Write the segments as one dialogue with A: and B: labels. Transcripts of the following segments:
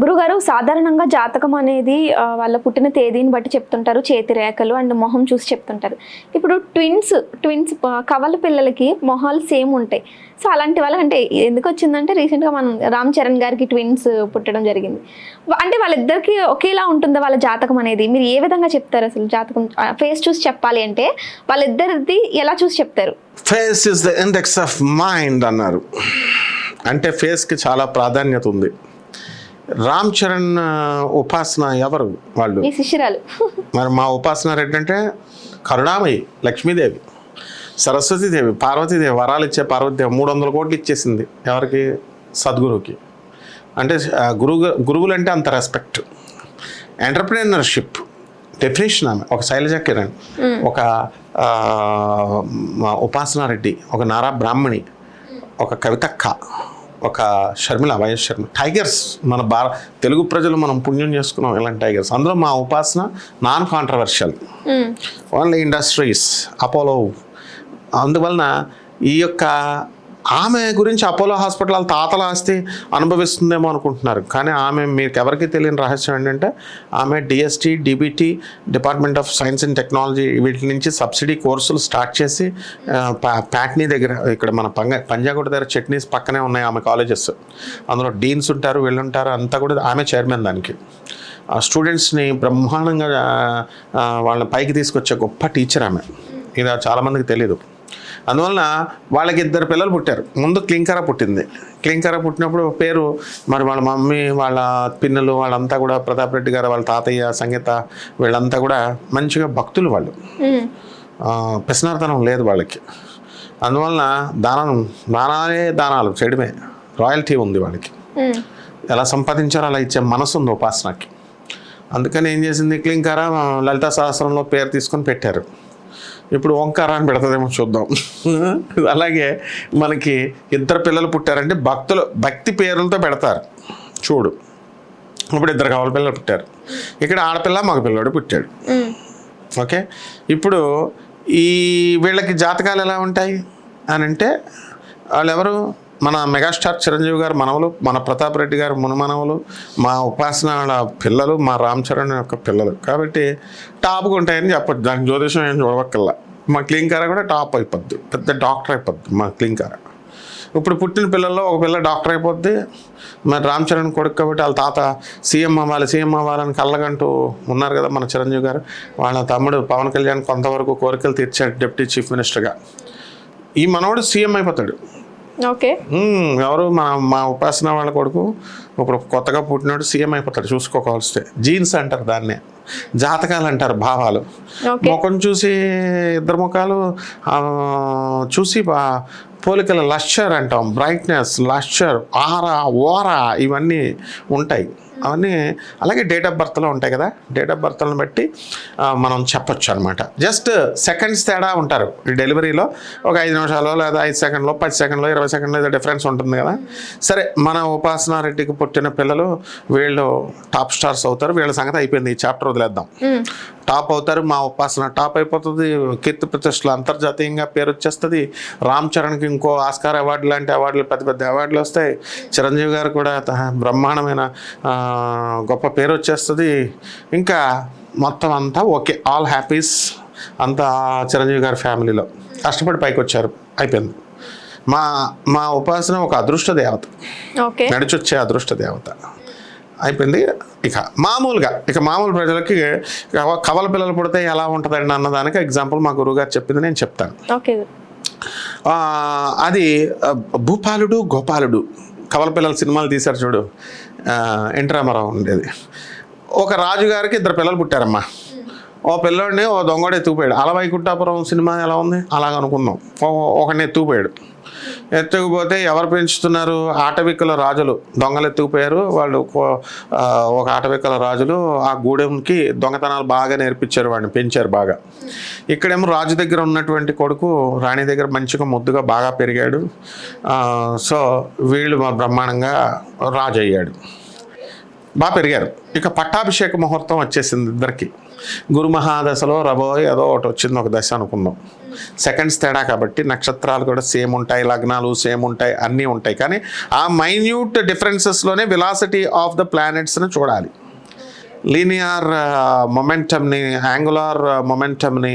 A: గురుగారు సాధారణంగా జాతకం అనేది వాళ్ళ పుట్టిన తేదీని బట్టి చెప్తుంటారు, చేతి రేఖలు అండ్ మొహం చూసి చెప్తుంటారు. ఇప్పుడు ట్విన్స్ కవల పిల్లలకి మొహాలు సేమ్ ఉంటాయి. సో అలాంటి వాళ్ళకంటే ఎందుకు వచ్చిందంటే రీసెంట్గా మనం రామ్ చరణ్ గారికి ట్విన్స్ పుట్టడం జరిగింది. అంటే వాళ్ళిద్దరికి ఒకేలా ఉంటుందా వాళ్ళ జాతకం అనేది? మీరు ఏ విధంగా చెప్తారు అసలు జాతకం? ఫేస్ చూసి చెప్పాలి అంటే వాళ్ళిద్దరిది ఎలా చూసి చెప్తారు?
B: Face is the index of mind అన్నారు. అంటే ఫేస్కి చాలా ప్రాధాన్యత ఉంది. రామ్ చరణ్ ఉపాసన ఎవరు వాళ్ళు?
A: మీ శిష్యురాలు.
B: మరి మా ఉపాసన రెడ్డి అంటే కరుణామయి, లక్ష్మీదేవి, సరస్వతీదేవి, పార్వతీదేవి, వరాలు ఇచ్చే పార్వతీదేవి 300 కోట్లు ఇచ్చేసింది ఎవరికి? సద్గురువుకి. అంటే గురువులు అంటే అంత రెస్పెక్ట్. ఎంటర్ప్రెన్యూర్షిప్ డెఫినేషన్ ఆమె. ఒక శైలజ కిరణ్, ఒక ఉపాసన రెడ్డి, ఒక నారా బ్రాహ్మణి, ఒక కవితక్క, ఒక షర్మిల, వైఎస్ షర్మిల. టైగర్స్ మన తెలుగు ప్రజలు మనం పుణ్యం చేసుకున్నాం ఇలాంటి టైగర్స్. అందులో మా ఉపాసన non controversial, only industries, Apollo. అందువలన ఈ యొక్క ఆమె గురించి అపోలో హాస్పిటల్ వాళ్ళ తాతల ఆస్తి అనుభవిస్తుందేమో అనుకుంటున్నారు. కానీ ఆమె మీకు ఎవరికి తెలియని రహస్యం ఏంటంటే ఆమె DST, DBT, department of science and technology వీటి నుంచి సబ్సిడీ కోర్సులు స్టార్ట్ చేసి ప్యాట్నీ దగ్గర, ఇక్కడ మన పంజాగుట్ట దగ్గర చట్నీస్ పక్కనే ఉన్నాయి ఆమె కాలేజెస్. అందులో డీన్స్ ఉంటారు, వీళ్ళుంటారు, అంతా కూడా ఆమె చైర్మన్ దానికి. స్టూడెంట్స్ని బ్రహ్మాండంగా వాళ్ళని పైకి తీసుకొచ్చే గొప్ప టీచర్ ఆమె. ఇది చాలామందికి తెలీదు. అందువలన వాళ్ళకి 2 పిల్లలు పుట్టారు. ముందు క్లింకర పుట్టింది. క్లింకర పుట్టినప్పుడు పేరు మరి వాళ్ళ మమ్మీ, వాళ్ళ పిన్నలు, వాళ్ళంతా కూడా ప్రతాప్ రెడ్డి గారు, వాళ్ళ తాతయ్య, సంగీత, వీళ్ళంతా కూడా మంచిగా భక్తులు. వాళ్ళు పెసనార్తనం లేదు వాళ్ళకి. అందువలన దానాలు చేయడమే రాయల్టీ ఉంది వాళ్ళకి. ఎలా సంపాదించారో అలా ఇచ్చే మనసు ఉంది ఉపాసనకి. అందుకని ఏం చేసింది, క్లింకర లలితా సహస్రంలో పేరు తీసుకొని పెట్టారు. ఇప్పుడు ఓంకార అని పెడతాదేమో చూద్దాం. అలాగే మనకి 2 పిల్లలు పుట్టారంటే భక్తి పేర్లతో పెడతారు. చూడు, ఇప్పుడు 2 కవల పిల్లలు పుట్టారు. ఇక్కడ ఆడపిల్ల మగ పిల్లవాడు పుట్టాడు. ఓకే, ఇప్పుడు వీళ్ళకి జాతకాలు ఎలా ఉంటాయి అని అంటే, వాళ్ళెవరు? మన మెగాస్టార్ చిరంజీవి గారు మనవలు, మన ప్రతాప్ రెడ్డి గారు మునమనవలు, మా ఉపాసన పిల్లలు, మా రామ్ చరణ్ యొక్క పిల్లలు. కాబట్టి టాప్గా ఉంటాయని చెప్పొచ్చు. దానికి జ్యోతిషం ఏం చూడవక్కల్లా. మా క్లింకర కూడా టాప్ అయిపోద్ది, పెద్ద డాక్టర్ అయిపోద్ది మా క్లింకర. ఇప్పుడు పుట్టిన పిల్లల్లో ఒక పిల్ల డాక్టర్ అయిపోద్ది. మరి రామ్ చరణ్ కొడుకు కాబట్టి వాళ్ళ తాత సీఎం అవ్వాలని కళ్ళగంటూ ఉన్నారు కదా మన చిరంజీవి గారు. వాళ్ళ తమ్ముడు పవన్ కళ్యాణ్ కొంతవరకు కోరికలు తీర్చాడు డిప్యూటీ చీఫ్ మినిస్టర్గా. ఈ మనవాడు సీఎం అయిపోతాడు.
A: ఓకే,
B: ఎవరు? మా ఉపాసన వాళ్ళ కొడుకు ఇప్పుడు కొత్తగా పుట్టినాడు, సీఎం అయిపోతాడు. చూసుకోవాల్స్తే జీన్స్ అంటారు దాన్నే, జాతకాలు అంటారు భావాలు. ముఖం చూసి 2 ముఖాలు చూసి పోలికల లష్చర్ అంటాం, బ్రైట్నెస్, లష్చర్, ఆరా, ఓరా ఇవన్నీ ఉంటాయి. అవన్నీ అలాగే డేట్ ఆఫ్ బర్త్లో ఉంటాయి కదా. డేట్ ఆఫ్ బర్త్లను బట్టి మనం చెప్పొచ్చు అనమాట. జస్ట్ సెకండ్స్ తేడా ఉంటారు ఈ డెలివరీలో. ఒక 5 నిమిషాలు లేదా 5 సెకండ్లో, 10 సెకండ్లో, 20 సెకండ్లో ఏదో డిఫరెన్స్ ఉంటుంది కదా. సరే, మన ఉపాసన రెడ్డికి పుట్టిన పిల్లలు వీళ్ళు టాప్ స్టార్స్ అవుతారు. వీళ్ళ సంగతి అయిపోయింది, ఈ చాప్టర్ వదిలేద్దాం. టాప్ అవుతారు, మా ఉపాసన టాప్ అయిపోతుంది, కీర్తి ప్రతిష్టలు అంతర్జాతీయంగా పేరు వచ్చేస్తుంది. రామ్ చరణ్కి ఇంకో ఆస్కార్ అవార్డు లాంటి అవార్డులు, పెద్ద పెద్ద అవార్డులు వస్తాయి. చిరంజీవి గారు కూడా బ్రహ్మాండమైన గొప్ప పేరు వచ్చేస్తుంది. ఇంకా మొత్తం అంతా ఓకే, ఆల్ హ్యాపీస్ అంతా చిరంజీవి గారి ఫ్యామిలీలో కష్టపడి పైకి వచ్చారు. అయిపోయింది. మా ఉపాసన ఒక అదృష్ట దేవత, నడిచొచ్చే అదృష్ట దేవత అయిపోయింది. ఇక మామూలు ప్రజలకి కవల పిల్లలు పుడితే ఎలా ఉంటుందండి అన్నదానికి ఎగ్జాంపుల్ మా గురువుగారు చెప్పింది నేను చెప్తాను. అది భూపాలుడు, గోపాలుడు కవల పిల్లల సినిమాలు తీశారు చూడు, ఎన్టీ రామారావు ఉండేది. ఒక రాజుగారికి 2 పిల్లలు పుట్టారమ్మా. ఓ పిల్లోడిని ఓ దొంగడు ఎత్తుకుపోయాడు. అలవైకుంఠాపురం సినిమా ఎలా ఉంది అలాగ అనుకుందాం. ఒకడిని ఎత్తుకుపోయాడు. ఎత్తుకుపోతే ఎవరు పెంచుతున్నారు? ఆటవిక్కుల రాజులు దొంగలు ఎత్తుకుపోయారు. వాళ్ళు ఒక ఆటవిక్కుల రాజులు ఆ గూడెంకి దొంగతనాలు బాగా నేర్పించారు, వాడిని పెంచారు బాగా. ఇక్కడేమో రాజు దగ్గర ఉన్నటువంటి కొడుకు రాణి దగ్గర మంచిగా ముద్దుగా బాగా పెరిగాడు. సో వీళ్ళు బ్రహ్మాండంగా రాజు అయ్యాడు, బాగా పెరిగారు. ఇక పట్టాభిషేక ముహూర్తం వచ్చేసింది ఇద్దరికి. గురు మహాదశలో రబోయ్ ఏదో ఒకటి వచ్చింది, ఒక దశ అనుకుందాం. సెకండ్స్ తేడా కాబట్టి నక్షత్రాలు కూడా సేమ్ ఉంటాయి, లగ్నాలు సేమ్ ఉంటాయి, అన్నీ ఉంటాయి. కానీ ఆ మైన్యూట్ డిఫరెన్సెస్లోనే వెలాసిటీ ఆఫ్ ద ప్లానెట్స్ని చూడాలి. లీనియర్ మొమెంటమ్ని, యాంగులార్ మొమెంటమ్ని,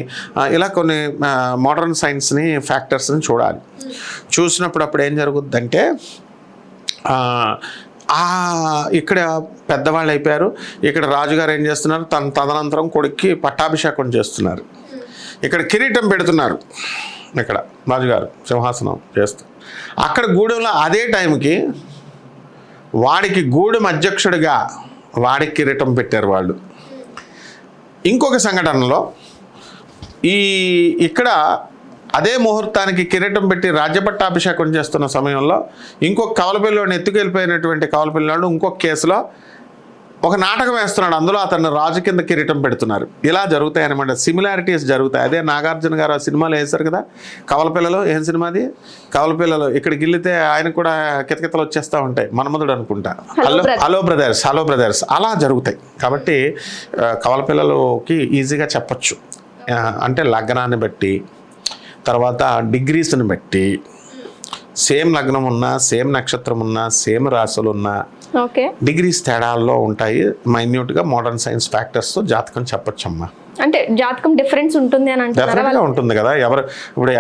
B: ఇలా కొన్ని మోడర్న్ సైన్స్ని ఫ్యాక్టర్స్ని చూడాలి. చూసినప్పుడు అప్పుడు ఏం జరుగుద్దంటే ఇక్కడ పెద్దవాళ్ళు అయిపోయారు, ఇక్కడ రాజుగారు ఏం చేస్తున్నారు, తదనంతరం కొడుక్కి పట్టాభిషేకం చేస్తున్నారు, ఇక్కడ కిరీటం పెడుతున్నారు, ఇక్కడ రాజుగారు సింహాసనం చేస్తూ. అక్కడ గూడెంలో అదే టైంకి వాడికి గూడెం అధ్యక్షుడిగా వాడికి కిరీటం పెట్టారు వాళ్ళు. ఇంకొక సంఘటనలో ఇక్కడ అదే ముహూర్తానికి కిరీటం పెట్టి రాజ్యపట్టాభిషేకం చేస్తున్న సమయంలో ఇంకొక కవలపిల్లోని ఎత్తుకెళ్ళిపోయినటువంటి కవలపిల్లాడు ఇంకొక కేసులో ఒక నాటకం వేస్తున్నాడు, అందులో అతన్ని రాజు కింద కిరీటం పెడుతున్నారు. ఇలా జరుగుతాయి అనమాట, సిమిలారిటీస్ జరుగుతాయి. అదే నాగార్జున గారు ఆ సినిమాలో వేశారు కదా, కవలపిల్లలు. ఏం సినిమా అది? కవలపిల్లలు. ఇక్కడ గిల్లితే ఆయన కూడా కితకితలు వచ్చేస్తూ ఉంటాయి, మన్మధుడు అనుకుంటా. హలో బ్రదర్స్ అలా జరుగుతాయి. కాబట్టి కవలపిల్లలకి ఈజీగా చెప్పచ్చు. అంటే లగ్నాన్ని బట్టి, తర్వాత డిగ్రీస్ని బట్టి, సేమ్ లగ్నం ఉన్నా, సేమ్ నక్షత్రం ఉన్నా, సేమ్ రాశులు ఉన్నా, డిగ్రీస్ తేడాల్లో ఉంటాయి. మైన్యూట్గా మోడర్న్ సైన్స్ ఫ్యాక్టర్స్తో జాతకం చెప్పొచ్చమ్మా.
A: అంటే జాతకం డిఫరెన్స్ ఉంటుంది అని అంటే
B: డెఫినెట్గా ఉంటుంది కదా. ఇప్పుడు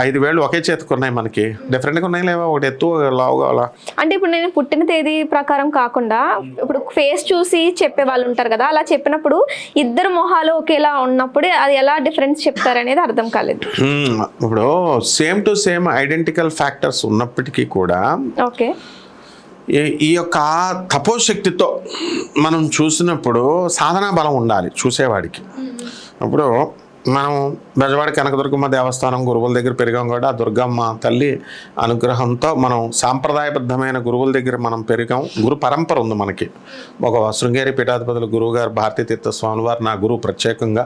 B: ఐదు వేళ్ళు ఒకే చేతికి ఉన్నాయి, మనకి డిఫరెంట్గా ఉన్నాయి లేవా, ఒకటి ఎత్తు లావుగా అలా.
A: అంటే ఇప్పుడు నేను పుట్టిన తేదీ ప్రకారం కాకుండా ఇప్పుడు ఫేస్ చూసి చెప్పే వాళ్ళు ఉంటారు కదా, అలా చెప్పినప్పుడు ఇద్దరు మొహాలు ఒకేలా ఉన్నప్పుడు అది ఎలా డిఫరెన్స్ చెప్తారు అనేది అర్థం కాలేదు.
B: ఇప్పుడు same to same identical factors ఉన్నప్పటికీ కూడా
A: ఓకే,
B: ఈ యొక్క తపోశక్తితో మనం చూసినప్పుడు సాధనా బలం ఉండాలి చూసేవాడికి. ఇప్పుడు మనం బెజవాడ కనకదుర్గమ్మ దేవస్థానం గురువుల దగ్గర పెరిగాం కూడా, ఆ దుర్గమ్మ తల్లి అనుగ్రహంతో మనం సాంప్రదాయబద్ధమైన గురువుల దగ్గర మనం పెరిగాం. గురు పరంపర ఉంది మనకి. ఒక శృంగేరి పీఠాధిపతులు గురువు గారు భారతీ తీర్థ స్వామి వారు నా గురువు ప్రత్యేకంగా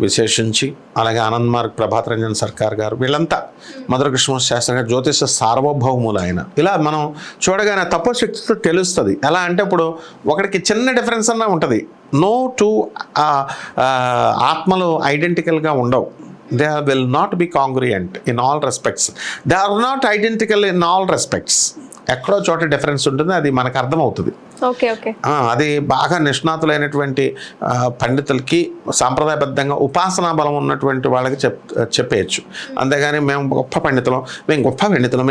B: విశేషించి, అలాగే ఆనంద్ మార్గ్ ప్రభాత్ రంజన్ సర్కార్ గారు, వీళ్ళంతా మధుర కృష్ణ శాస్త్రి గారు జ్యోతిష సార్వభౌములు ఆయన. ఇలా మనం చూడగానే తపోశక్తితో తెలుస్తుంది. ఎలా అంటే ఇప్పుడు ఒకడికి చిన్న డిఫరెన్స్ అన్నా ఉంటుంది. నో టూ ఆత్మలు ఐడెంటికల్గా ఉండవు. They will not be congruent in all respects. They are not identical in all respects. ఎక్కడో చోట డిఫరెన్స్ ఉంటుంది, అది మనకు అర్థమవుతుంది. అది బాగా నిష్ణాతులైనటువంటి పండితులకి, సాంప్రదాయబద్ధంగా ఉపాసనా బలం ఉన్నటువంటి వాళ్ళకి చెప్పేయచ్చు. అంతేగాని మేము గొప్ప పండితులం,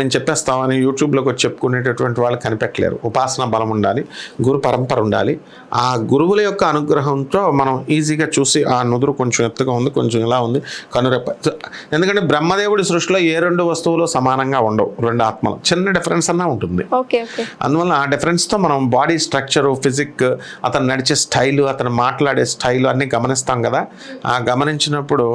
B: మేము చెప్పేస్తామని యూట్యూబ్లోకి వచ్చి చెప్పుకునేటటువంటి వాళ్ళు కనిపెట్టలేరు. ఉపాసనా బలం ఉండాలి, గురు పరంపర ఉండాలి. ఆ గురువుల యొక్క అనుగ్రహంతో మనం ఈజీగా చూసి ఆ నుదురు కొంచెం ఎత్తుగా ఉంది, కొంచెం ఇలా ఉంది, కనురెప్ప. ఎందుకంటే బ్రహ్మదేవుడి సృష్టిలో ఏ రెండు వస్తువులు సమానంగా ఉండవు, రెండు ఆత్మలు. చిన్న డిఫరెన్స్ అన్నా ఉంటుంది. అందువల్ల ఆ డిఫరెన్స్తో మనం బాడీ స్ట్రక్చరు, ఫిజిక్, అతను నడిచే స్టైలు, అతను మాట్లాడే స్టైలు అన్నీ గమనిస్తాం కదా. ఆ గమనించినప్పుడు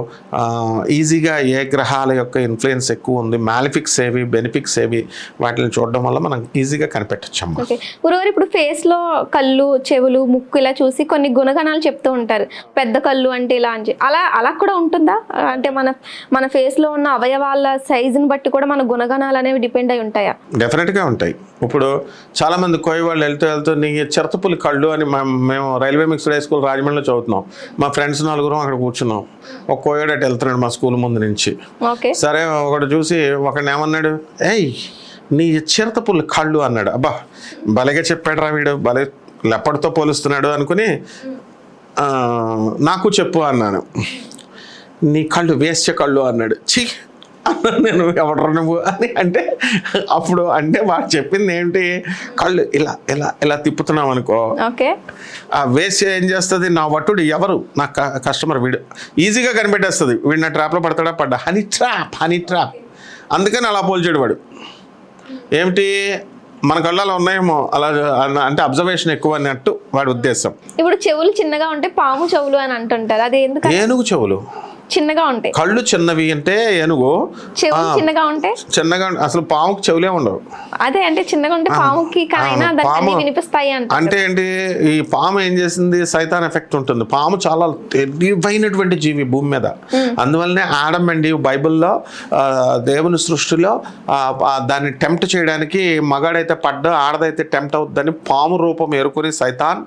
B: ఈజీగా ఏ గ్రహాల యొక్క ఇన్ఫ్లుయెన్స్ ఎక్కువ ఉంది, మ్యాలిఫిక్స్ ఏవి, బెనిఫిక్స్ ఏవి, వాటిని చూడడం వల్ల మనం ఈజీగా కనిపెట్టచ్చమ్మా.
A: గురువారు ఇప్పుడు ఫేస్లో కళ్ళు, చెవులు, ముక్కు ఇలా చూసి కొన్ని గుణగణాలు చెప్తూ ఉంటారు. పెద్ద కళ్ళు అంటే ఇలా అని అలా కూడా ఉంటుందా? అంటే మన ఫేస్లో ఉన్న అవయవాల సైజుని బట్టి కూడా మన గుణగణాలు అనేవి డిపెండ్ అయి ఉంటాయా?
B: డెఫినెట్గా ఉంటాయి. ఇప్పుడు చాలామంది కోయి వాళ్ళు వెళ్తూ నీ చిరతపులి కళ్ళు అని మేము రైల్వే మిక్స్డ్ హై స్కూల్ రాజమండ్రిలో చదువుతున్నాం. మా ఫ్రెండ్స్ నలుగురం అక్కడ కూర్చున్నాం. ఒక కోయడు అటు వెళ్తున్నాడు మా స్కూల్ ముందు నుంచి. సరే ఒకడు చూసి ఒకడిని ఏమన్నాడు, ఏయ్ నీ చిరతపులి కళ్ళు అన్నాడు. అబ్బా భలేగా చెప్పాడు రా వీడు, భలే లెప్పడితో పోలుస్తున్నాడు అనుకుని నాకు చెప్పు అన్నాను. నీ కళ్ళు వేస్య కళ్ళు అన్నాడు. ఛీ నేను ఎవడరా నువ్వు అని అంటే, అప్పుడు అంటే వాడు చెప్పింది ఏంటి, కళ్ళు ఇలా ఇలా ఇలా తిప్పుతున్నాం అనుకో, ఆ వేసి ఏం చేస్తుంది, నా వటుడు ఎవరు, నా కస్టమర్ వీడు ఈజీగా కనిపెట్టేస్తుంది. వీడు నా ట్రాప్లో పడతాడా, పడ్డా, హనీ ట్రాప్. అందుకని అలా పోల్చాడు వాడు. ఏమిటి మన కళ్ళలో ఉన్నాయేమో అలా అంటే అబ్జర్వేషన్ ఎక్కువ అన్నట్టు వాడి ఉద్దేశం.
A: ఇప్పుడు చెవులు చిన్నగా ఉంటే పాము చెవులు అని అంటుంటారు, అది ఎందుకు?
B: ఏనుగు చెవులు
A: చిన్నగా ఉంటాయి,
B: కళ్ళు చిన్నవి అంటే ఏనుగు,
A: చెవులు చిన్నగా ఉంటాయి.
B: చిన్నగా అసలు పాముకి చెవులే ఉండవు.
A: అదే అంటే చిన్నగా ఉంటే పాముకి పాము వినిపిస్తాయి అంటే
B: ఏంటి, ఈ పాము ఏం చేసింది, సైతాన్ ఎఫెక్ట్ ఉంటుంది. పాము చాలా తెలివైనటువంటి జీవి భూమి మీద. అందువల్లనే ఆడమ్ అండ్ ఈవ్ బైబిల్లో దేవుని సృష్టిలో దాన్ని టెంప్ట్ చేయడానికి మగాడైతే పడ్డా ఆడదైతే టెంప్ట్ అవుతుందని పాము రూపం ఏరుకుని సైతాన్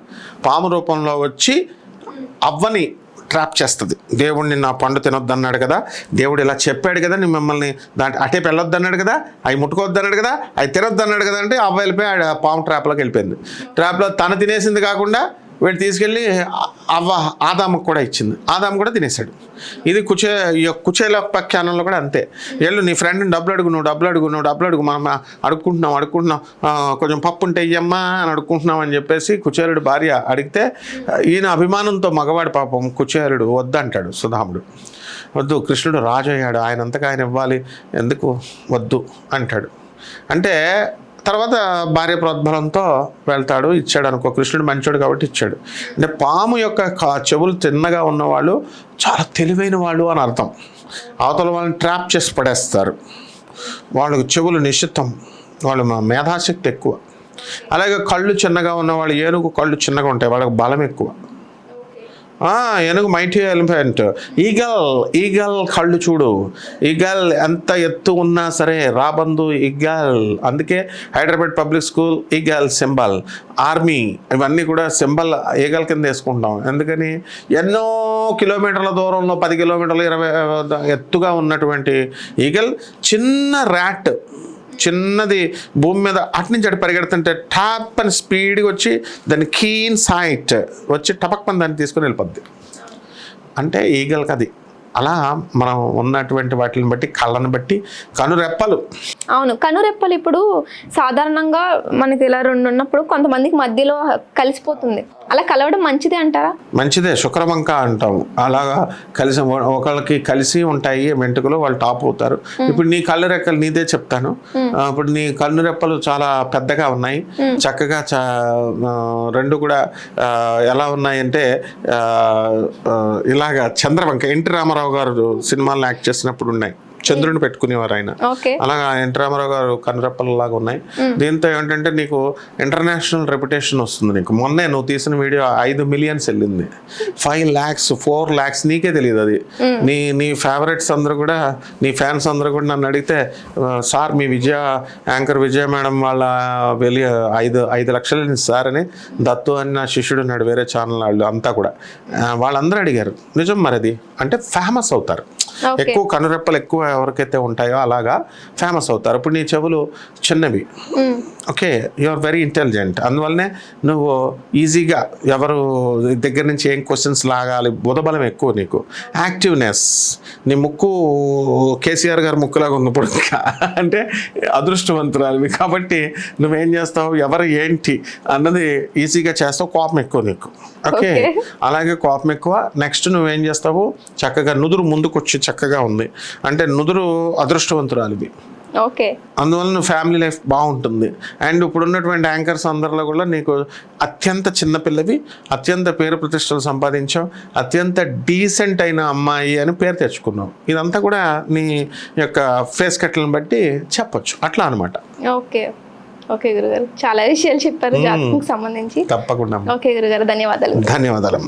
B: పాము రూపంలో వచ్చి అవ్వని ట్రాప్ చేస్తుంది. దేవుడిని నా పండు తినొద్దు అన్నాడు కదా, దేవుడు ఇలా చెప్పాడు కదా, నీ మిమ్మల్ని అటే వెళ్ళొద్దు అన్నాడు కదా, అవి ముట్టుకోవద్దు అన్నాడు కదా, అవి తినొద్దు అన్నాడు కదా అంటే అవ్వ వెళ్ళిపోయి ఆ పాము ట్రాప్లోకి వెళ్ళిపోయింది. ట్రాప్లో తను తినేసింది కాకుండా వీడు తీసుకెళ్ళి అవ్వ ఆదాముకు కూడా ఇచ్చింది, ఆదాము కూడా తినేశాడు. ఇది కుచేలోపాఖ్యానంలో కూడా అంతే. వెళ్ళు నీ ఫ్రెండ్ని డబ్బులు అడుగు, నువ్వు డబ్బులు అడుగు, మనం అడుక్కుంటున్నాం కొంచెం పప్పు ఉంటే ఇయ్యమ్మా అని అడుక్కుంటున్నాం అని చెప్పేసి కుచేలుడు భార్య అడిగితే ఈయన అభిమానంతో మగవాడి పాపం కుచేలుడు వద్దంటాడు. సుధాముడు వద్దు, కృష్ణుడు రాజు అయ్యాడు, ఆయనంతగా ఆయన ఇవ్వాలి, ఎందుకు వద్దు అంటాడు. అంటే తర్వాత భార్య ప్రోద్బలంతో వెళ్తాడు, ఇచ్చాడు అనుకో. కృష్ణుడు మంచోడు కాబట్టి ఇచ్చాడు. అంటే పాము యొక్క చెవులు తిన్నగా ఉన్నవాళ్ళు చాలా తెలివైన వాళ్ళు అని అర్థం. అవతల వాళ్ళని ట్రాప్ చేసి పడేస్తారు. వాళ్ళకి చెవులు నిశ్చితం, వాళ్ళు మేధాశక్తి ఎక్కువ. అలాగే కళ్ళు చిన్నగా ఉన్నవాళ్ళు, ఏనుగు కళ్ళు చిన్నగా ఉంటాయి, వాళ్ళకి బలం ఎక్కువ. ఏనుగు మైటీ ఎలిఫెంట్. ఈగల్ కళ్ళు చూడు, ఈగల్ ఎంత ఎత్తు ఉన్నా సరే రాబందు ఈగల్. అందుకే Hyderabad public school eagle symbol, army ఇవన్నీ కూడా సింబల్ ఈగల్ కింద వేసుకుంటాం. ఎందుకని ఎన్నో కిలోమీటర్ల దూరంలో 10 కిలోమీటర్లు 20 ఎత్తుగా ఉన్నటువంటి ఈగల్ చిన్న ర్యాట్, చిన్నది భూమి మీద అటు పరిగెడుతుంటే టాప్ అని స్పీడ్గా వచ్చి దాన్ని కీన్ సైట్ వచ్చి టపక్ పని దాన్ని తీసుకుని వెళ్ళిపోద్ది. అంటే ఈగల్కి అది. అలా మనం ఉన్నటువంటి వాటిని బట్టి, కళ్ళని బట్టి కనురెప్పలు.
A: అవును, కనురెప్పలు ఇప్పుడు సాధారణంగా మనకి ఇలా 2 ఉన్నప్పుడు కొంతమందికి మధ్యలో కలిసిపోతుంది. అలా కలవడం మంచిదే అంటారా?
B: మంచిదే, శుక్రవంక అంటాం. అలాగా కలిసి ఒకళ్ళకి కలిసి ఉంటాయి వెంట్రుకలు, వాళ్ళు టాప్ అవుతారు. ఇప్పుడు నీ కళ్ళు రెక్కలు నీదే చెప్తాను. ఇప్పుడు నీ కళ్ళు రెప్పలు చాలా పెద్దగా ఉన్నాయి, చక్కగా రెండు కూడా ఎలా ఉన్నాయంటే ఇలాగా చంద్రవంక. ఎన్టీ రామారావు గారు సినిమాల్లో యాక్ట్ చేసినప్పుడు ఉన్నాయి, చంద్రుని పెట్టుకునేవారు ఆయన. అలాగా ఎన్టీ రామారావు గారు కనురెప్పలలాగా ఉన్నాయి. దీంతో ఏంటంటే నీకు ఇంటర్నేషనల్ రెప్యుటేషన్ వస్తుంది. నీకు మొన్నే నువ్వు తీసిన వీడియో 5 మిలియన్స్ వెళ్ళింది, 5 lakhs 4 lakhs, నీకే తెలియదు అది. నీ ఫేవరెట్స్ అందరూ కూడా, నీ ఫ్యాన్స్ అందరూ కూడా నన్ను అడిగితే, సార్ మీ యాంకర్ విజయ మేడం వాళ్ళ వెళ్ళి 5 లక్షలు సార్ అని, దత్తు అని నా శిష్యుడు ఉన్నాడు వేరే ఛానల్ వాళ్ళు అంతా కూడా, వాళ్ళందరూ అడిగారు. నిజం మరి అది. అంటే ఫేమస్ అవుతారు. ఎక్కువ కనురెప్పలు ఎక్కువ ఎవరికైతే ఉంటాయో అలాగా ఫేమస్ అవుతారు. ఇప్పుడు నీ చెవులు చిన్నవి, okay, you are very intelligent. అందువల్లనే నువ్వు ఈజీగా ఎవరు దగ్గర నుంచి ఏం క్వశ్చన్స్ లాగాలి, బుధబలం ఎక్కువ నీకు. యాక్టివ్నెస్, నీ ముక్కు కేసీఆర్ గారు ముక్కులాగా ఉంది ఇప్పుడు, అంటే అదృష్టవంతురాలివి కాబట్టి నువ్వేం చేస్తావు, ఎవరు ఏంటి అన్నది ఈజీగా చేస్తావు. కోపం ఎక్కువ నీకు, ఓకే. అలాగే కోపం ఎక్కువ. నెక్స్ట్ నువ్వేం చేస్తావు, చక్కగా నుదురు ముందుకొచ్చి చక్కగా ఉంది అంటే నుదురు అదృష్టవంతురాలివి.
A: ఓకే,
B: అందువల్ల నువ్వు ఫ్యామిలీ లైఫ్ బాగుంటుంది. అండ్ ఇప్పుడు ఉన్నటువంటి యాంకర్స్ అందరిలో కూడా నీకు అత్యంత చిన్నపిల్లవి, అత్యంత పేరు ప్రతిష్టలు సంపాదించావు, అత్యంత డీసెంట్ అయిన అమ్మాయి అని పేరు తెచ్చుకున్నావు. ఇదంతా కూడా నీ యొక్క ఫేస్ కట్లను బట్టి చెప్పొచ్చు, అట్లా అనమాట.
A: ఓకే ఓకే గురుగారు, చాలా విషయాలు చెప్పారు జాతకంకి సంబంధించి.
B: తప్పకుండా.
A: ఓకే గురుగారు, ధన్యవాదాలు.
B: ధన్యవాదాలు.